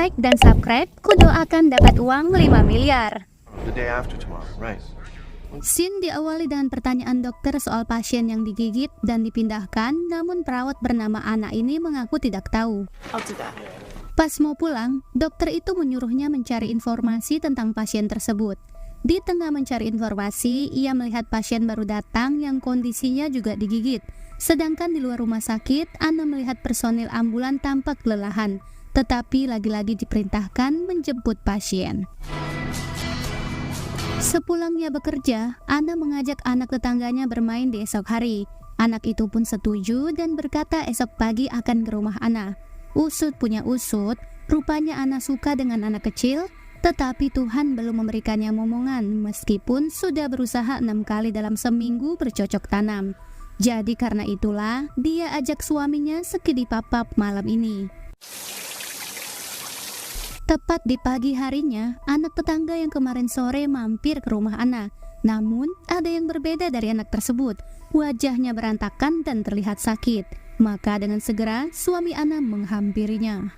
like dan subscribe, kudu akan dapat uang 5 miliar. The day after tomorrow, right? Scene diawali dengan pertanyaan dokter soal pasien yang digigit dan dipindahkan, namun perawat bernama Anna ini mengaku tidak tahu. I'll do that. Pas mau pulang, dokter itu menyuruhnya mencari informasi tentang pasien tersebut. Di tengah mencari informasi, ia melihat pasien baru datang yang kondisinya juga digigit. Sedangkan di luar rumah sakit, Anna melihat personil ambulan tampak kelelahan, tetapi lagi-lagi diperintahkan menjemput pasien. Sepulangnya bekerja, Anna mengajak anak tetangganya bermain di esok hari. Anak itu pun setuju dan berkata esok pagi akan ke rumah Anna. Usut punya usut, rupanya Anna suka dengan anak kecil, tetapi Tuhan belum memberikannya momongan meskipun sudah berusaha 6 kali dalam seminggu bercocok tanam. Jadi karena itulah dia ajak suaminya skidi papap malam ini. Tepat di pagi harinya, anak tetangga yang kemarin sore mampir ke rumah Anna. Namun, ada yang berbeda dari anak tersebut. Wajahnya berantakan dan terlihat sakit. Maka dengan segera, suami Anna menghampirinya.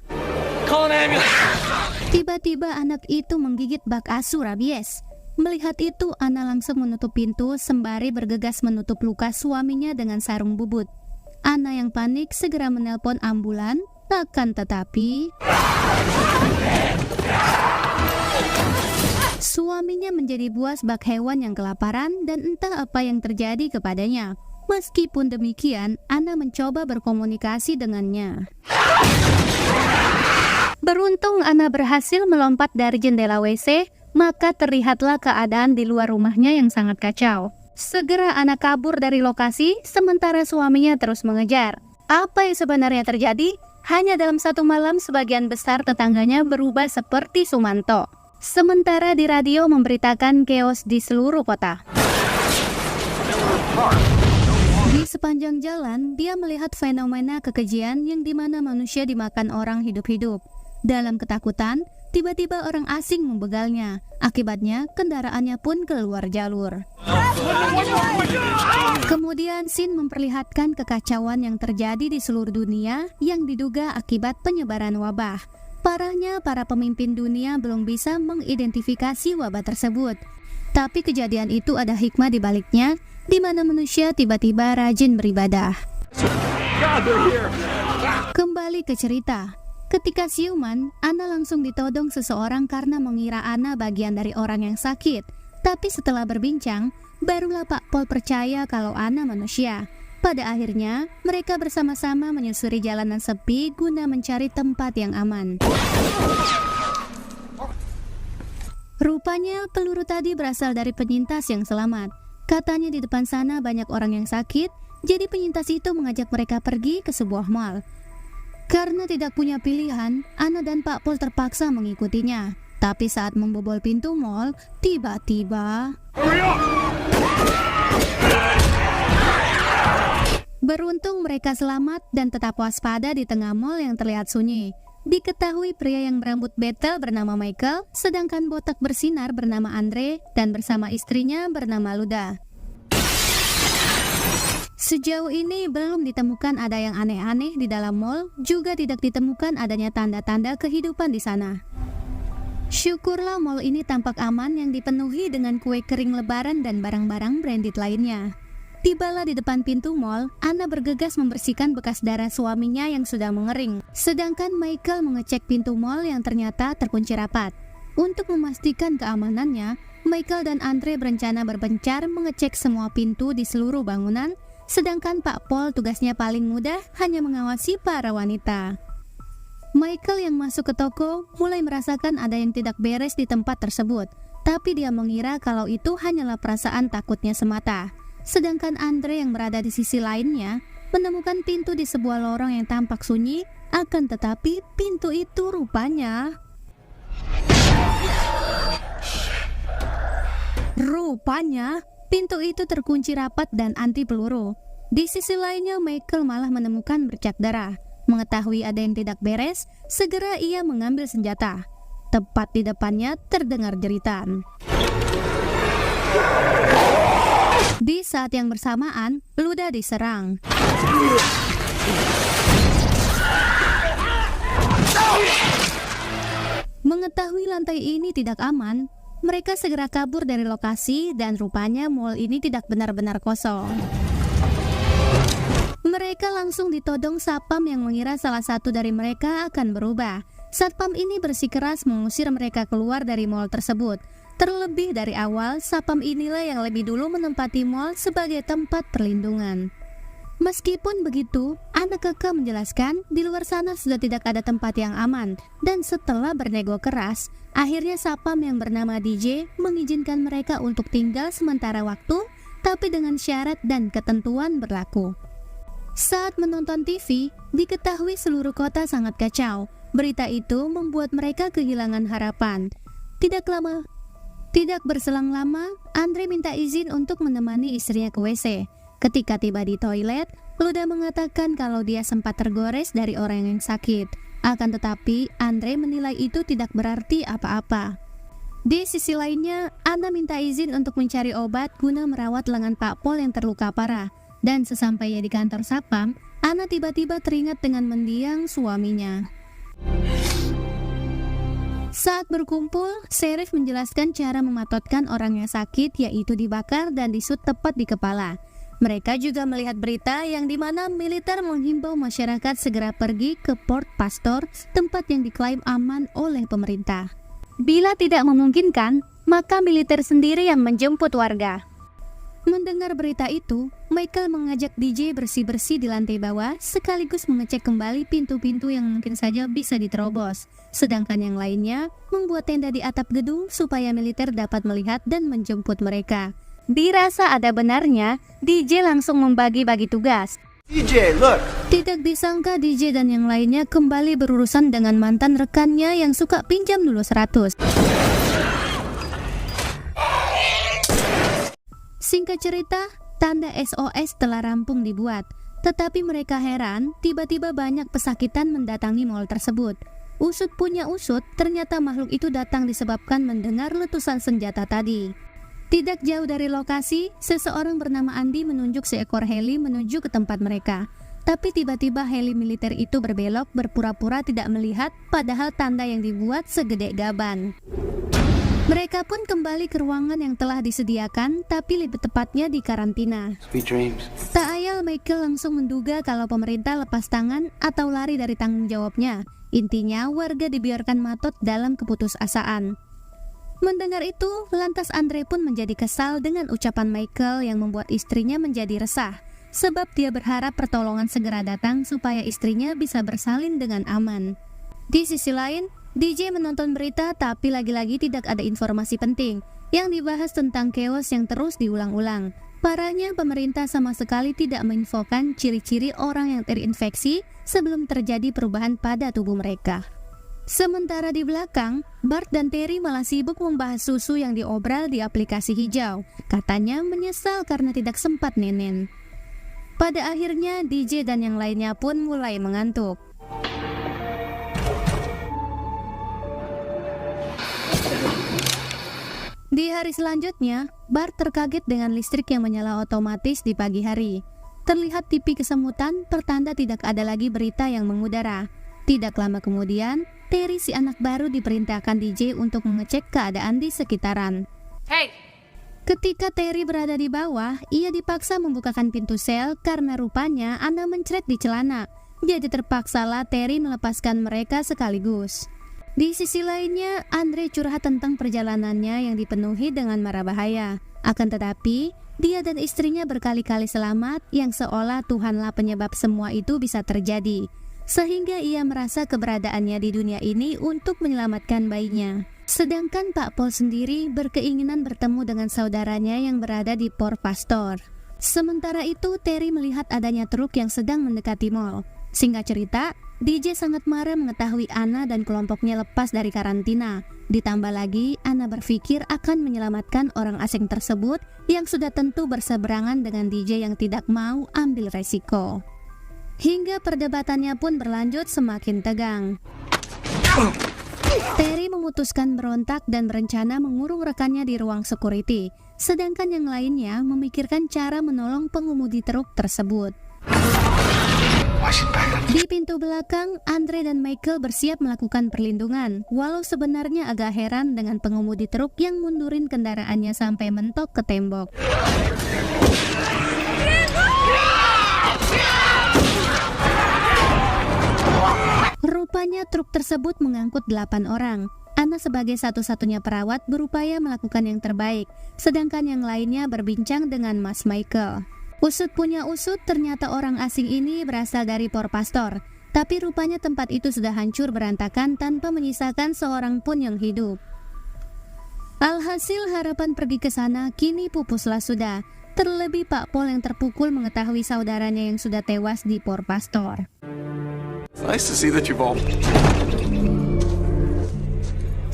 Tiba-tiba anak itu menggigit bak asu rabies. Melihat itu, Anna langsung menutup pintu sembari bergegas menutup luka suaminya dengan sarung bubut. Anna yang panik segera menelpon ambulan, akan tetapi suaminya menjadi buas bak hewan yang kelaparan dan entah apa yang terjadi kepadanya. Meskipun demikian, Anna mencoba berkomunikasi dengannya. Beruntung Anna berhasil melompat dari jendela WC, maka terlihatlah keadaan di luar rumahnya yang sangat kacau. Segera Anna kabur dari lokasi, sementara suaminya terus mengejar. Apa yang sebenarnya terjadi? Hanya dalam satu malam sebagian besar tetangganya berubah seperti Sumanto. Sementara di radio memberitakan chaos di seluruh kota. Di sepanjang jalan, dia melihat fenomena kekejian yang dimana manusia dimakan orang hidup-hidup. Dalam ketakutan, tiba-tiba orang asing membegalnya. Akibatnya, kendaraannya pun keluar jalur. Kemudian scene memperlihatkan kekacauan yang terjadi di seluruh dunia yang diduga akibat penyebaran wabah. Parahnya, para pemimpin dunia belum bisa mengidentifikasi wabah tersebut. Tapi kejadian itu ada hikmah di baliknya, di mana manusia tiba-tiba rajin beribadah. Kembali ke cerita. Ketika siuman, Anna langsung ditodong seseorang karena mengira Anna bagian dari orang yang sakit. Tapi setelah berbincang, barulah Pak Pol percaya kalau Anna manusia. Pada akhirnya, mereka bersama-sama menyusuri jalanan sepi guna mencari tempat yang aman. Rupanya peluru tadi berasal dari penyintas yang selamat. Katanya di depan sana banyak orang yang sakit, jadi penyintas itu mengajak mereka pergi ke sebuah mall. Karena tidak punya pilihan, Anna dan Pak Pol terpaksa mengikutinya. Tapi saat membobol pintu mall, tiba-tiba beruntung mereka selamat dan tetap waspada di tengah mall yang terlihat sunyi. Diketahui pria yang berambut betel bernama Michael, sedangkan botak bersinar bernama Andre, dan bersama istrinya bernama Luda. Sejauh ini belum ditemukan ada yang aneh-aneh di dalam mall, juga tidak ditemukan adanya tanda-tanda kehidupan di sana. Syukurlah mall ini tampak aman yang dipenuhi dengan kue kering lebaran dan barang-barang branded lainnya. Tibalah di depan pintu mall, Anna bergegas membersihkan bekas darah suaminya yang sudah mengering. Sedangkan Michael mengecek pintu mall yang ternyata terkunci rapat. Untuk memastikan keamanannya, Michael dan Andre berencana berpencar mengecek semua pintu di seluruh bangunan, sedangkan Pak Pol tugasnya paling mudah hanya mengawasi para wanita. Michael yang masuk ke toko mulai merasakan ada yang tidak beres di tempat tersebut, tapi dia mengira kalau itu hanyalah perasaan takutnya semata. Sedangkan Andre yang berada di sisi lainnya menemukan pintu di sebuah lorong yang tampak sunyi, akan tetapi pintu itu rupanya pintu itu terkunci rapat dan anti peluru. Di sisi lainnya, Michael malah menemukan bercak darah. Mengetahui ada yang tidak beres, segera ia mengambil senjata. Tepat di depannya terdengar jeritan. Di saat yang bersamaan, Luda diserang. Mengetahui lantai ini tidak aman, mereka segera kabur dari lokasi dan rupanya mall ini tidak benar-benar kosong. Mereka langsung ditodong satpam yang mengira salah satu dari mereka akan berubah. Satpam ini bersikeras mengusir mereka keluar dari mall tersebut. Terlebih dari awal, satpam inilah yang lebih dulu menempati mall sebagai tempat perlindungan. Meskipun begitu, anak keke menjelaskan di luar sana sudah tidak ada tempat yang aman. Dan setelah bernego keras, akhirnya satpam yang bernama DJ mengizinkan mereka untuk tinggal sementara waktu, tapi dengan syarat dan ketentuan berlaku. Saat menonton TV, diketahui seluruh kota sangat kacau. Berita itu membuat mereka kehilangan harapan. Tidak berselang lama, Andre minta izin untuk menemani istrinya ke WC. Ketika tiba di toilet, Luda mengatakan kalau dia sempat tergores dari orang yang sakit. Akan tetapi, Andre menilai itu tidak berarti apa-apa. Di sisi lainnya, Anna minta izin untuk mencari obat guna merawat lengan Pak Pol yang terluka parah. Dan sesampainya di kantor satpam, Anna tiba-tiba teringat dengan mendiang suaminya. Saat berkumpul, Sheriff menjelaskan cara mematotkan orang yang sakit, yaitu dibakar dan disut tepat di kepala. Mereka juga melihat berita yang dimana militer menghimbau masyarakat segera pergi ke Port Pastor, tempat yang diklaim aman oleh pemerintah. Bila tidak memungkinkan, maka militer sendiri yang menjemput warga. Mendengar berita itu, Michael mengajak DJ bersih-bersih di lantai bawah sekaligus mengecek kembali pintu-pintu yang mungkin saja bisa diterobos. Sedangkan yang lainnya membuat tenda di atap gedung supaya militer dapat melihat dan menjemput mereka. Dirasa ada benarnya, DJ langsung membagi-bagi tugas. DJ, look! Tidak disangka DJ dan yang lainnya kembali berurusan dengan mantan rekannya yang suka pinjam dulu 100. Singkat cerita, tanda SOS telah rampung dibuat. Tetapi mereka heran, tiba-tiba banyak pesakitan mendatangi mall tersebut. Usut punya usut, ternyata makhluk itu datang disebabkan mendengar letusan senjata tadi. Tidak jauh dari lokasi, seseorang bernama Andi menunjuk seekor heli menuju ke tempat mereka. Tapi tiba-tiba heli militer itu berbelok berpura-pura tidak melihat, padahal tanda yang dibuat segede gaban. Mereka pun kembali ke ruangan yang telah disediakan, tapi lebih tepatnya di karantina. Sweet dreams. Tak ayal Michael langsung menduga kalau pemerintah lepas tangan atau lari dari tanggung jawabnya. Intinya warga dibiarkan matot dalam keputusasaan. Mendengar itu, lantas Andre pun menjadi kesal dengan ucapan Michael yang membuat istrinya menjadi resah. Sebab dia berharap pertolongan segera datang supaya istrinya bisa bersalin dengan aman. Di sisi lain, DJ menonton berita tapi lagi-lagi tidak ada informasi penting yang dibahas tentang chaos yang terus diulang-ulang. Parahnya pemerintah sama sekali tidak menginfokan ciri-ciri orang yang terinfeksi sebelum terjadi perubahan pada tubuh mereka. Sementara di belakang, Bart dan Terry malah sibuk membahas susu yang diobral di aplikasi hijau. Katanya menyesal karena tidak sempat nenen. Pada akhirnya DJ dan yang lainnya pun mulai mengantuk. Di hari selanjutnya, Bart terkaget dengan listrik yang menyala otomatis di pagi hari. Terlihat TV kesemutan, pertanda tidak ada lagi berita yang mengudara. Tidak lama kemudian, Terry si anak baru diperintahkan DJ untuk mengecek keadaan di sekitaran. Hey! Ketika Terry berada di bawah, ia dipaksa membukakan pintu sel karena rupanya Anna mencret di celana. Jadi terpaksalah Terry melepaskan mereka sekaligus. Di sisi lainnya, Andre curhat tentang perjalanannya yang dipenuhi dengan mara bahaya. Akan tetapi, dia dan istrinya berkali-kali selamat yang seolah Tuhanlah penyebab semua itu bisa terjadi. Sehingga ia merasa keberadaannya di dunia ini untuk menyelamatkan bayinya. Sedangkan Pak Pol sendiri berkeinginan bertemu dengan saudaranya yang berada di Port Pastor. Sementara itu, Terry melihat adanya truk yang sedang mendekati mall. Singkat cerita, DJ sangat marah mengetahui Anna dan kelompoknya lepas dari karantina. Ditambah lagi, Anna berpikir akan menyelamatkan orang asing tersebut yang sudah tentu berseberangan dengan DJ yang tidak mau ambil resiko. Hingga perdebatannya pun berlanjut semakin tegang. Terry memutuskan berontak dan berencana mengurung rekannya di ruang security. Sedangkan yang lainnya memikirkan cara menolong pengemudi truk tersebut. Di pintu belakang, Andre dan Michael bersiap melakukan perlindungan, walau sebenarnya agak heran dengan pengemudi truk yang mundurin kendaraannya sampai mentok ke tembok. Rupanya truk tersebut mengangkut 8 orang. Anna sebagai satu-satunya perawat berupaya melakukan yang terbaik, sedangkan yang lainnya berbincang dengan Mas Michael. Usut punya usut, ternyata orang asing ini berasal dari Port Pastor, tapi rupanya tempat itu sudah hancur berantakan tanpa menyisakan seorang pun yang hidup. Alhasil harapan pergi ke sana kini pupuslah sudah, terlebih Pak Paul yang terpukul mengetahui saudaranya yang sudah tewas di Port Pastor. Nice to see that you've all...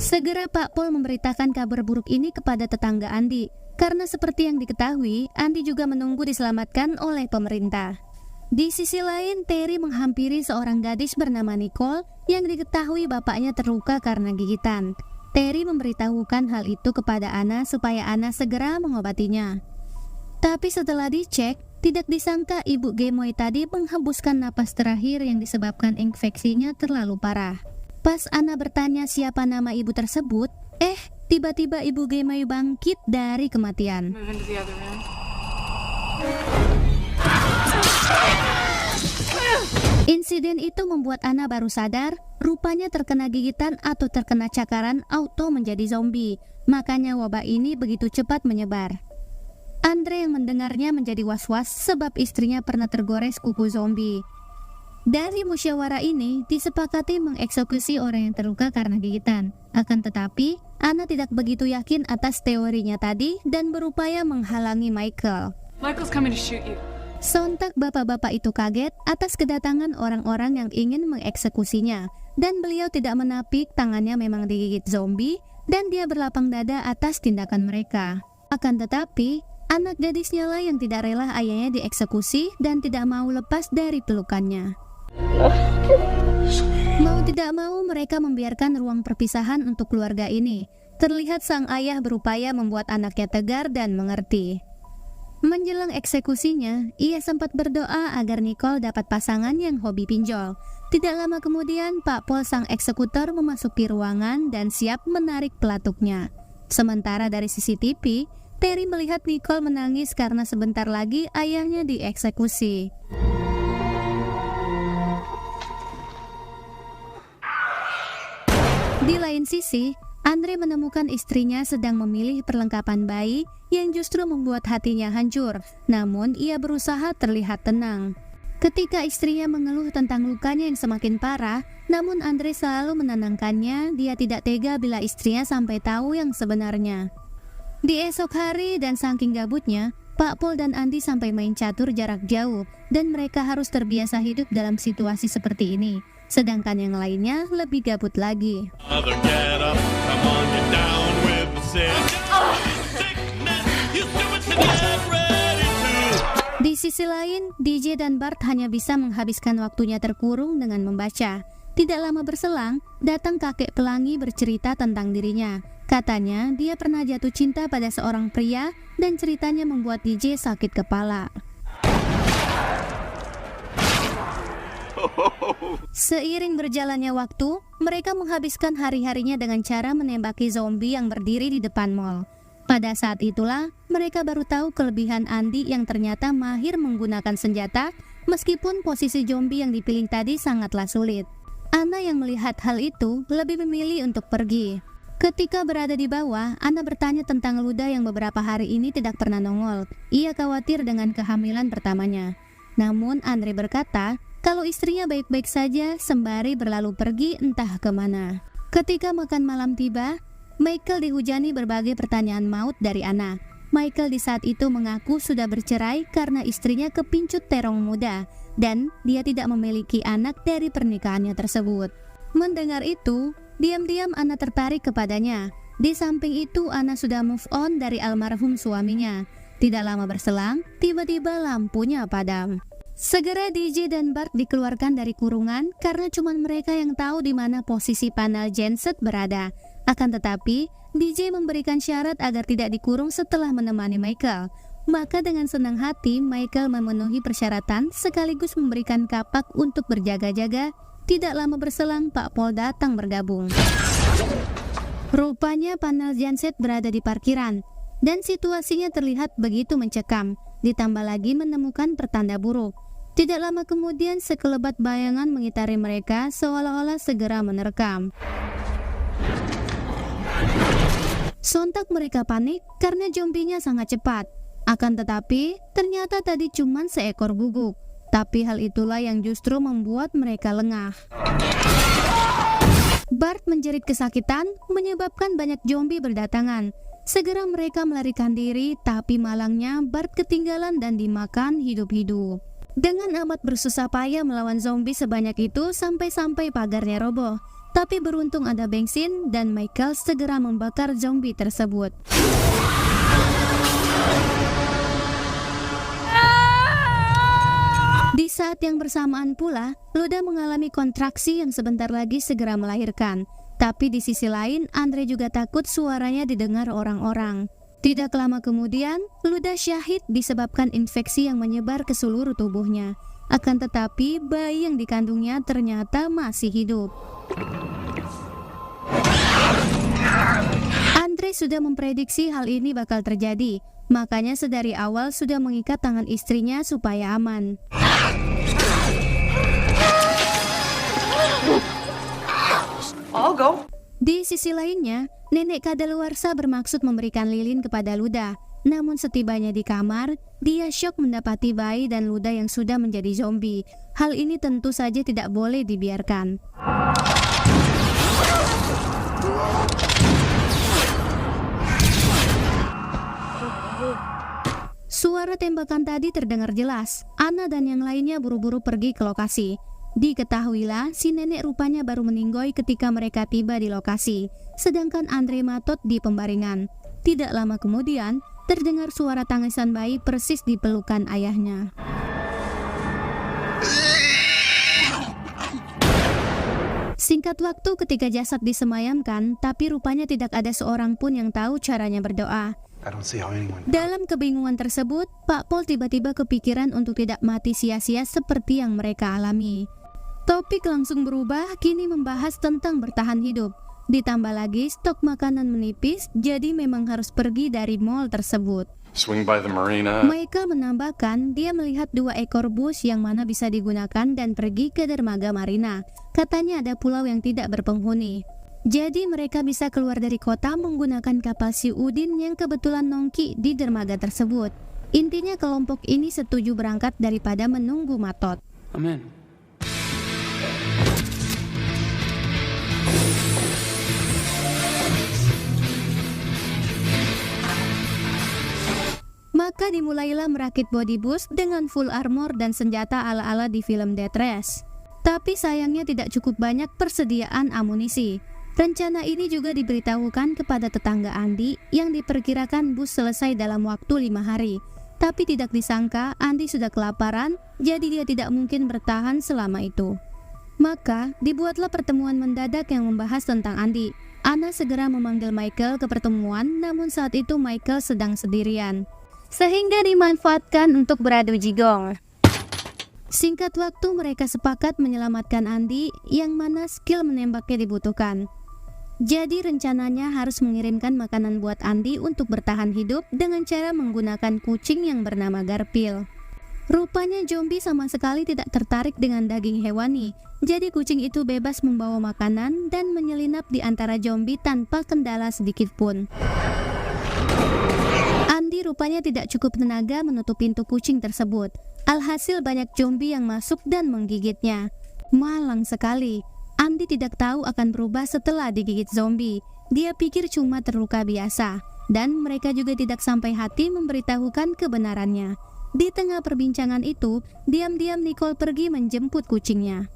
Segera Pak Paul memberitakan kabar buruk ini kepada tetangga Andi, karena seperti yang diketahui, Andi juga menunggu diselamatkan oleh pemerintah. Di sisi lain, Terry menghampiri seorang gadis bernama Nicole yang diketahui bapaknya terluka karena gigitan. Terry memberitahukan hal itu kepada Anna supaya Anna segera mengobatinya. Tapi setelah dicek, tidak disangka ibu Gemoy tadi menghembuskan napas terakhir yang disebabkan infeksinya terlalu parah. Pas Anna bertanya siapa nama ibu tersebut, tiba-tiba ibu Gemoy bangkit dari kematian. Insiden itu membuat Anna baru sadar, rupanya terkena gigitan atau terkena cakaran auto menjadi zombie. Makanya wabah ini begitu cepat menyebar. Andre yang mendengarnya menjadi was-was sebab istrinya pernah tergores kuku zombie. Dari musyawarah ini disepakati mengeksekusi orang yang terluka karena gigitan. Akan tetapi, Anna tidak begitu yakin atas teorinya tadi dan berupaya menghalangi Michael. Michael's coming to shoot you. Sontak bapak-bapak itu kaget atas kedatangan orang-orang yang ingin mengeksekusinya, dan beliau tidak menapik tangannya memang digigit zombie dan dia berlapang dada atas tindakan mereka. Akan tetapi, anak gadisnya lah yang tidak rela ayahnya dieksekusi dan tidak mau lepas dari pelukannya. Mau tidak mau mereka membiarkan ruang perpisahan untuk keluarga ini. Terlihat sang ayah berupaya membuat anaknya tegar dan mengerti. Menjelang eksekusinya, ia sempat berdoa agar Nicole dapat pasangan yang hobi pinjol. Tidak lama kemudian, Pak Paul sang eksekutor memasuki ruangan dan siap menarik pelatuknya. Sementara dari CCTV, Terry melihat Nicole menangis karena sebentar lagi ayahnya dieksekusi. Di lain sisi, Andre menemukan istrinya sedang memilih perlengkapan bayi yang justru membuat hatinya hancur. Namun, ia berusaha terlihat tenang. Ketika istrinya mengeluh tentang lukanya yang semakin parah, namun Andre selalu menenangkannya. Dia tidak tega bila istrinya sampai tahu yang sebenarnya. Di esok hari dan saking gabutnya, Pak Paul dan Andi sampai main catur jarak jauh dan mereka harus terbiasa hidup dalam situasi seperti ini. Sedangkan yang lainnya lebih gabut lagi. Di sisi lain, DJ dan Bart hanya bisa menghabiskan waktunya terkurung dengan membaca. Tidak lama berselang, datang kakek pelangi bercerita tentang dirinya. Katanya, dia pernah jatuh cinta pada seorang pria dan ceritanya membuat DJ sakit kepala. Seiring berjalannya waktu, mereka menghabiskan hari-harinya dengan cara menembaki zombie yang berdiri di depan mall. Pada saat itulah, mereka baru tahu kelebihan Andi yang ternyata mahir menggunakan senjata, meskipun posisi zombie yang dipilih tadi sangatlah sulit. Anna yang melihat hal itu lebih memilih untuk pergi. Ketika berada di bawah, Anna bertanya tentang Luda yang beberapa hari ini tidak pernah nongol. Ia khawatir dengan kehamilan pertamanya. Namun Andre berkata, kalau istrinya baik-baik saja sembari berlalu pergi entah kemana. Ketika makan malam tiba, Michael dihujani berbagai pertanyaan maut dari Anna. Michael di saat itu mengaku sudah bercerai karena istrinya kepincut terong muda dan dia tidak memiliki anak dari pernikahannya tersebut. Mendengar itu, diam-diam Anna tertarik kepadanya. Di samping itu Anna sudah move on dari almarhum suaminya. Tidak lama berselang, tiba-tiba lampunya padam. Segera DJ dan Bart dikeluarkan dari kurungan karena cuma mereka yang tahu di mana posisi panel genset berada. Akan tetapi, DJ memberikan syarat agar tidak dikurung setelah menemani Michael. Maka dengan senang hati Michael memenuhi persyaratan sekaligus memberikan kapak untuk berjaga-jaga. Tidak lama berselang Pak Pol datang bergabung. Rupanya panel genset berada di parkiran dan situasinya terlihat begitu mencekam. Ditambah lagi menemukan pertanda buruk. Tidak lama kemudian sekelebat bayangan mengitari mereka seolah-olah segera menerkam. Sontak mereka panik karena zombinya sangat cepat. Akan tetapi, ternyata tadi cuma seekor guguk. Tapi hal itulah yang justru membuat mereka lengah. Bart menjerit kesakitan, menyebabkan banyak zombie berdatangan. Segera mereka melarikan diri, tapi malangnya Bart ketinggalan dan dimakan hidup-hidup. Dengan amat bersusah payah melawan zombie sebanyak itu sampai-sampai pagarnya roboh. Tapi beruntung ada bensin dan Michael segera membakar zombie tersebut. Di saat yang bersamaan pula, Luda mengalami kontraksi yang sebentar lagi segera melahirkan. Tapi di sisi lain, Andre juga takut suaranya didengar orang-orang. Tidak lama kemudian, Luda syahid disebabkan infeksi yang menyebar ke seluruh tubuhnya. Akan tetapi, bayi yang dikandungnya ternyata masih hidup. Andre sudah memprediksi hal ini bakal terjadi. Makanya sedari awal sudah mengikat tangan istrinya supaya aman. I'll go. Di sisi lainnya, nenek kadaluarsa bermaksud memberikan lilin kepada Luda. Namun setibanya di kamar, dia syok mendapati bayi dan Luda yang sudah menjadi zombie. Hal ini tentu saja tidak boleh dibiarkan. Suara tembakan tadi terdengar jelas. Anna dan yang lainnya buru-buru pergi ke lokasi. Diketahuilah si nenek rupanya baru meninggoy ketika mereka tiba di lokasi, sedangkan Andre matot di pembaringan. Tidak lama kemudian, terdengar suara tangisan bayi persis di pelukan ayahnya. Singkat waktu ketika jasad disemayamkan, tapi rupanya tidak ada seorang pun yang tahu caranya berdoa. Dalam kebingungan tersebut, Pak Pol tiba-tiba kepikiran untuk tidak mati sia-sia seperti yang mereka alami. Topik langsung berubah, kini membahas tentang bertahan hidup. Ditambah lagi stok makanan menipis, jadi memang harus pergi dari mall tersebut. Swing by the marina. Michael menambahkan dia melihat 2 ekor bus yang mana bisa digunakan dan pergi ke dermaga marina. Katanya ada pulau yang tidak berpenghuni. Jadi mereka bisa keluar dari kota menggunakan kapal si Udin yang kebetulan nongki di dermaga tersebut. Intinya kelompok ini setuju berangkat daripada menunggu matot. Amin. Maka dimulailah merakit body boost dengan full armor dan senjata ala-ala di film Death Race. Tapi sayangnya tidak cukup banyak persediaan amunisi. Rencana ini juga diberitahukan kepada tetangga Andi yang diperkirakan bus selesai dalam waktu 5 hari. Tapi tidak disangka Andi sudah kelaparan, jadi dia tidak mungkin bertahan selama itu. Maka dibuatlah pertemuan mendadak yang membahas tentang Andi. Anna segera memanggil Michael ke pertemuan, namun saat itu Michael sedang sendirian, sehingga dimanfaatkan untuk beradu jigong. Singkat waktu mereka sepakat menyelamatkan Andi yang mana skill menembaknya dibutuhkan. Jadi rencananya harus mengirimkan makanan buat Andi untuk bertahan hidup dengan cara menggunakan kucing yang bernama Garfield. Rupanya zombie sama sekali tidak tertarik dengan daging hewani. Jadi kucing itu bebas membawa makanan dan menyelinap di antara zombie tanpa kendala sedikit pun. Andi rupanya tidak cukup tenaga menutup pintu kucing tersebut. Alhasil banyak zombie yang masuk dan menggigitnya. Malang sekali. Andi tidak tahu akan berubah setelah digigit zombie. Dia pikir cuma terluka biasa. Dan mereka juga tidak sampai hati memberitahukan kebenarannya. Di tengah perbincangan itu, diam-diam Nicole pergi menjemput kucingnya.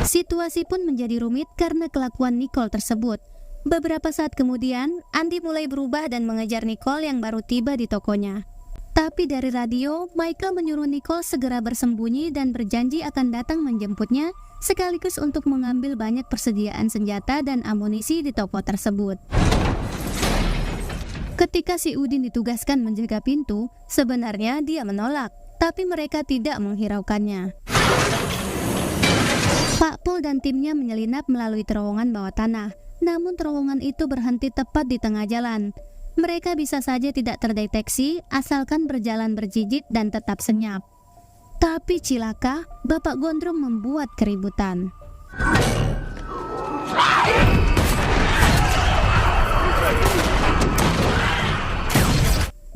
Situasi pun menjadi rumit karena kelakuan Nicole tersebut. Beberapa saat kemudian, Andi mulai berubah dan mengejar Nicole yang baru tiba di tokonya. Tapi dari radio, Michael menyuruh Nicole segera bersembunyi dan berjanji akan datang menjemputnya, sekaligus untuk mengambil banyak persediaan senjata dan amunisi di toko tersebut. Ketika si Udin ditugaskan menjaga pintu, sebenarnya dia menolak, tapi mereka tidak menghiraukannya. Pak Pol dan timnya menyelinap melalui terowongan bawah tanah, namun terowongan itu berhenti tepat di tengah jalan. Mereka bisa saja tidak terdeteksi asalkan berjalan berjijit dan tetap senyap. Tapi cilaka, Bapak Gondrong membuat keributan.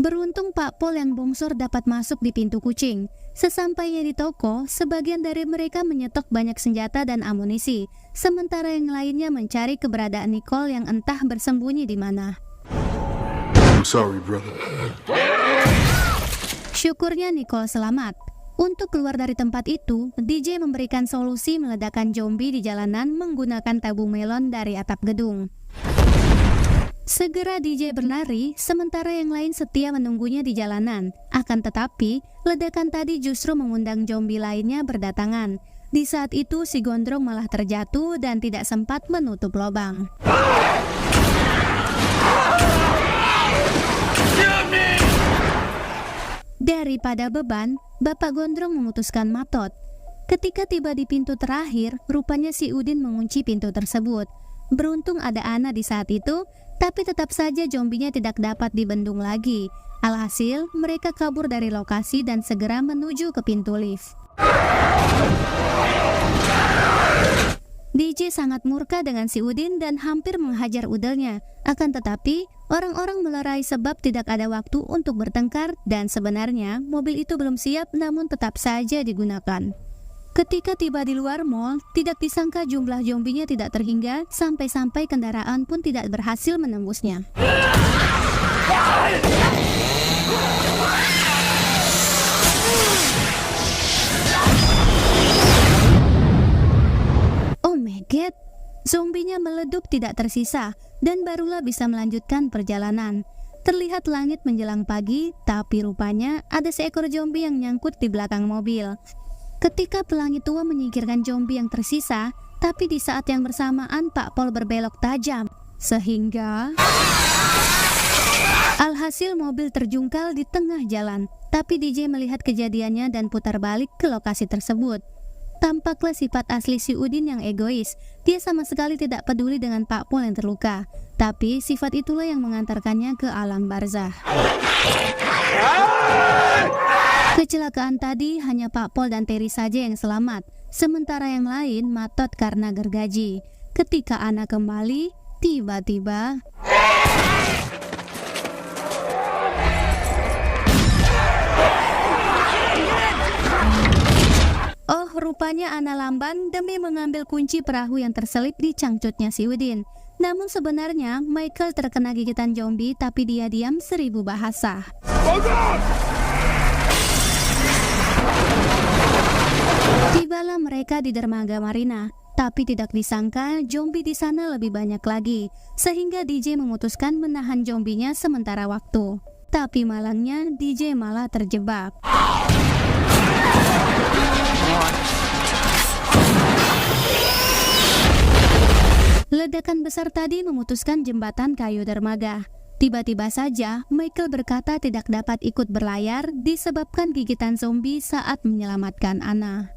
Beruntung Pak Pol yang bongsor dapat masuk di pintu kucing. Sesampainya di toko, sebagian dari mereka menyetok banyak senjata dan amunisi, sementara yang lainnya mencari keberadaan Nicole yang entah bersembunyi di mana. I'm sorry, brother. Syukurnya Nicole selamat. Untuk keluar dari tempat itu, DJ memberikan solusi meledakan zombie di jalanan menggunakan tabung melon dari atap gedung. Segera DJ berlari, sementara yang lain setia menunggunya di jalanan. Akan tetapi, ledakan tadi justru mengundang zombie lainnya berdatangan. Di saat itu, si Gondrong malah terjatuh dan tidak sempat menutup lubang. Daripada beban, Bapak Gondrong memutuskan matot. Ketika tiba di pintu terakhir, rupanya si Udin mengunci pintu tersebut. Beruntung ada Ana di saat itu, tapi tetap saja zombinya tidak dapat dibendung lagi. Alhasil, mereka kabur dari lokasi dan segera menuju ke pintu lift. DJ sangat murka dengan si Udin dan hampir menghajar udelnya. Akan tetapi, orang-orang melerai sebab tidak ada waktu untuk bertengkar dan sebenarnya mobil itu belum siap namun tetap saja digunakan. Ketika tiba di luar mall, tidak disangka jumlah zombinya tidak terhingga, sampai-sampai kendaraan pun tidak berhasil menembusnya. Oh my god, zombinya meledup tidak tersisa, dan barulah bisa melanjutkan perjalanan. Terlihat langit menjelang pagi, tapi rupanya ada seekor zombie yang nyangkut di belakang mobil. Ketika pelangi tua menyingkirkan zombie yang tersisa, tapi di saat yang bersamaan Pak Pol berbelok tajam, sehingga alhasil mobil terjungkal di tengah jalan. Tapi DJ melihat kejadiannya dan putar balik ke lokasi tersebut. Tampaklah sifat asli si Udin yang egois. Dia sama sekali tidak peduli dengan Pak Pol yang terluka. Tapi sifat itulah yang mengantarkannya ke alam barzah. Kecelakaan tadi hanya Pak Pol dan Terry saja yang selamat, sementara yang lain matot karena gergaji. Ketika Ana kembali, tiba-tiba rupanya Ana lamban demi mengambil kunci perahu yang terselip di cangcutnya si Udin. Namun sebenarnya Michael terkena gigitan zombie tapi dia diam 1000 bahasa. Tibalah mereka di dermaga Marina, tapi tidak disangka zombie di sana lebih banyak lagi, sehingga DJ memutuskan menahan zombinya sementara waktu. Tapi malangnya DJ malah terjebak. Ledakan besar tadi memutuskan jembatan kayu dermaga. Tiba-tiba saja, Michael berkata tidak dapat ikut berlayar disebabkan gigitan zombie saat menyelamatkan Ana.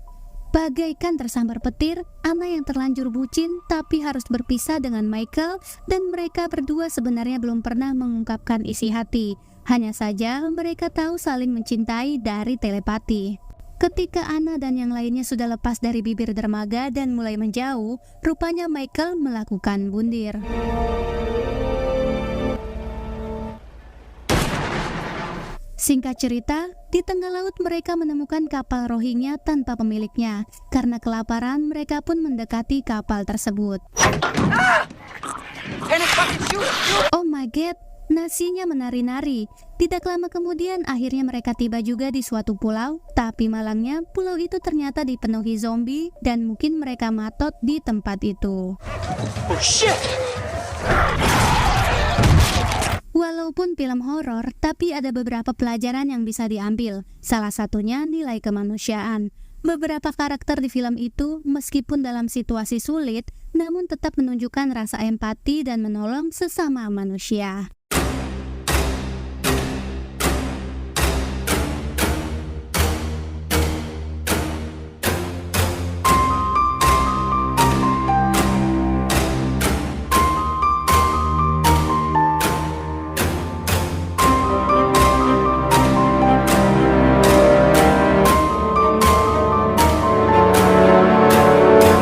Bagaikan tersambar petir, Ana yang terlanjur bucin tapi harus berpisah dengan Michael dan mereka berdua sebenarnya belum pernah mengungkapkan isi hati. Hanya saja mereka tahu saling mencintai dari telepati. Ketika Ana dan yang lainnya sudah lepas dari bibir dermaga dan mulai menjauh, rupanya Michael melakukan bundir. Singkat cerita, di tengah laut mereka menemukan kapal Rohingya tanpa pemiliknya. Karena kelaparan, mereka pun mendekati kapal tersebut. Oh my god, nasinya menari-nari. Tidak lama kemudian akhirnya mereka tiba juga di suatu pulau. Tapi malangnya pulau itu ternyata dipenuhi zombie dan mungkin mereka matot di tempat itu. Oh shit! Walaupun film horor, tapi ada beberapa pelajaran yang bisa diambil. Salah satunya nilai kemanusiaan. Beberapa karakter di film itu, meskipun dalam situasi sulit, namun tetap menunjukkan rasa empati dan menolong sesama manusia.